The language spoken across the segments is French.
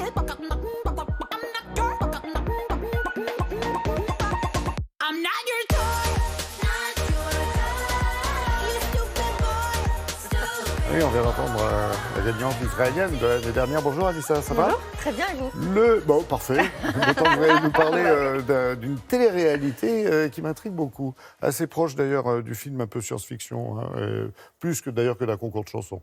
Oui, on vient d'entendre la gagnante israélienne de l'année dernière. Bonjour Anissa, ça va? Bonjour, très bien et vous? Bon, parfait. D'autant que vous allez nous parler d'une télé-réalité qui m'intrigue beaucoup. Assez proche d'ailleurs du film un peu science-fiction, hein, plus que d'ailleurs que d'un concours de chansons.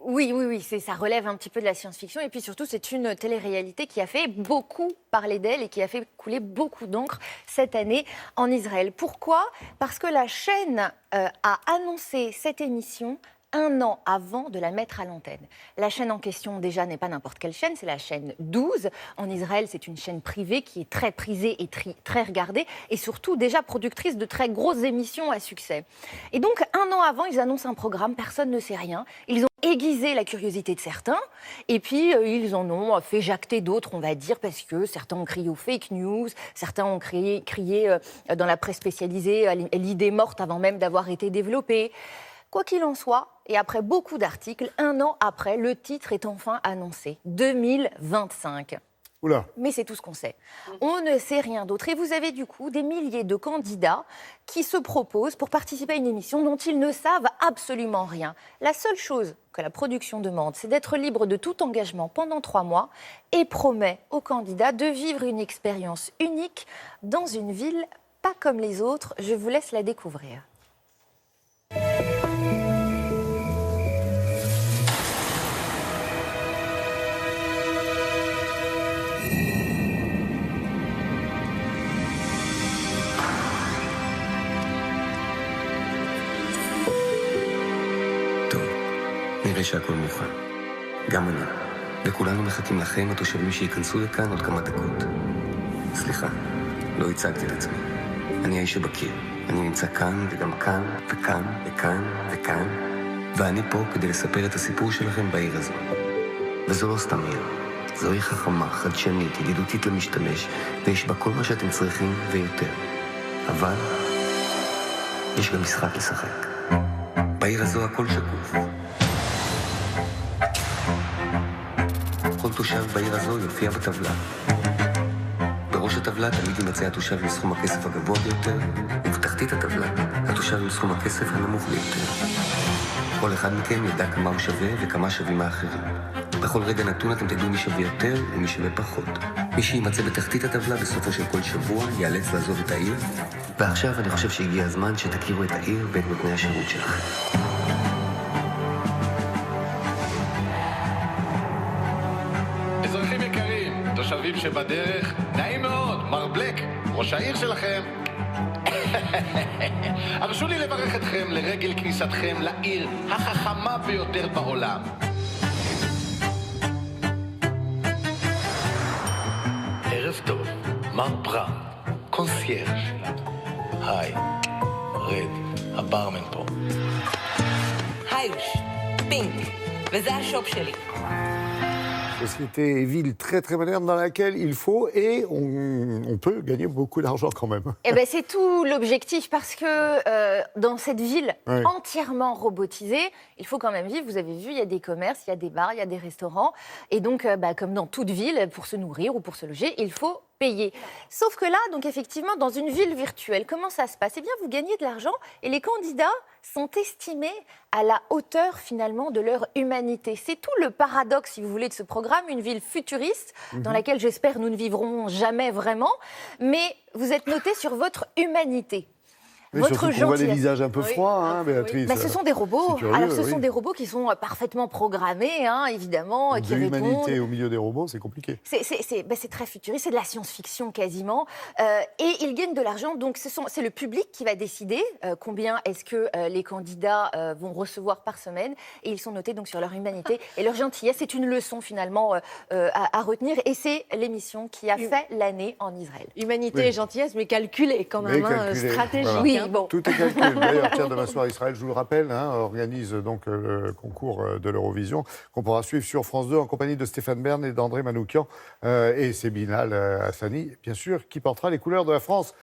Oui, ça relève un petit peu de la science-fiction. Et puis surtout, c'est une télé-réalité qui a fait beaucoup parler d'elle et qui a fait couler beaucoup d'encre cette année en Israël. Pourquoi? Parce que la chaîne a annoncé cette émission un an avant de la mettre à l'antenne. La chaîne en question, déjà, n'est pas n'importe quelle chaîne, c'est la chaîne 12. En Israël, c'est une chaîne privée qui est très prisée et très regardée, et surtout déjà productrice de très grosses émissions à succès. Et donc, un an avant, ils annoncent un programme, personne ne sait rien. Ils ont aiguisé la curiosité de certains, et puis ils en ont fait jacter d'autres, on va dire, parce que certains ont crié aux fake news, certains ont crié dans la presse spécialisée à l'idée morte avant même d'avoir été développée. Quoi qu'il en soit, et après beaucoup d'articles, un an après, le titre est enfin annoncé, 2025. Oula. Mais c'est tout ce qu'on sait. On ne sait rien d'autre. Et vous avez du coup des milliers de candidats qui se proposent pour participer à une émission dont ils ne savent absolument rien. La seule chose que la production demande, c'est d'être libre de tout engagement pendant 3 mois et promet aux candidats de vivre une expérience unique dans une ville pas comme les autres. Je vous laisse la découvrir. נראה שהכל מוכן. גם אני. וכולנו מחכים לכם, התושבים שייכנסו לכאן עוד כמה דקות. סליחה, לא הצגתי את עצמי. אני האיש שבקיר. אני נמצא כאן וגם כאן וכאן וכאן וכאן. ואני פה כדי לספר את הסיפור שלכם בעיר הזו. וזו לא סתם עיר. זו עיר חכמה, חדשנית, ידידותית למשתמש, ויש בה כל מה שאתם צריכים ויותר. אבל יש גם משחק לשחק. בעיר הזו הכל שקוף. כל תושב בעיר הזו יופיע בטבלה. בראש הטבלה תמיד יימצא התושב עם סכום הכסף הגבוה ביותר, ובתחתית הטבלה התושב עם סכום הכסף הנמוך ביותר. כל אחד מכם ידע כמה הוא שווה וכמה שווים האחרים. בכל רגע נתון אתם תדעו מי שווה יותר ומי שווה פחות. מי שימצא בתחתית הטבלה בסופו של כל שבוע ייאלץ לעזוב את העיר. ועכשיו אני חושב שהגיע הזמן שתכירו את העיר ואת נותני השירות שלכם. אזרחים יקרים, תושבים שבדרך, נעים מאוד, מר בלק, ראש העיר שלכם. הרשו לי לברך אתכם לרגל כניסתכם לעיר החכמה ביותר בעולם. ערב טוב, מר בראון, קונסיירש שלנו. היי, רד, הברמן פה. היוש, פינק, וזה השופ שלי. Société et ville très très moderne dans laquelle il faut et on peut gagner beaucoup d'argent quand même. Eh ben, c'est tout l'objectif parce que dans cette ville entièrement robotisée, il faut quand même vivre. Vous avez vu, il y a des commerces, il y a des bars, il y a des restaurants. Et donc, comme dans toute ville, pour se nourrir ou pour se loger, il faut payer. Sauf que là, donc effectivement, dans une ville virtuelle, comment ça se passe? Eh bien, vous gagnez de l'argent et les candidats sont estimés à la hauteur finalement de leur humanité. C'est tout le paradoxe, si vous voulez, de ce programme, une ville futuriste dans laquelle j'espère nous ne vivrons jamais vraiment, mais vous êtes noté sur votre humanité. Oui, votre surtout qu'on voit des gentillesse. visages un peu froids, hein, Béatrice. Bah, ce sont des robots. C'est curieux, Alors, ce sont oui. des robots qui sont parfaitement programmés, hein, évidemment, qui De l'humanité répondent. au milieu des robots, c'est compliqué. C'est très futuriste, c'est de la science-fiction quasiment. Et ils gagnent de l'argent, donc c'est le public qui va décider combien est-ce que les candidats vont recevoir par semaine. Et ils sont notés donc sur leur humanité et leur gentillesse. C'est une leçon finalement à retenir. Et c'est l'émission qui a fait l'année en Israël. Humanité Oui. et gentillesse, mais calculée quand même, Mais calculée, stratégique. voilà. Oui, hein. bon. Tout est calculé. D'ailleurs, tiens, demain soir, Israël, je vous le rappelle, organise donc le concours de l'Eurovision qu'on pourra suivre sur France 2 en compagnie de Stéphane Bern et d'André Manoukian. Et c'est Bilal Hassani, bien sûr, qui portera les couleurs de la France.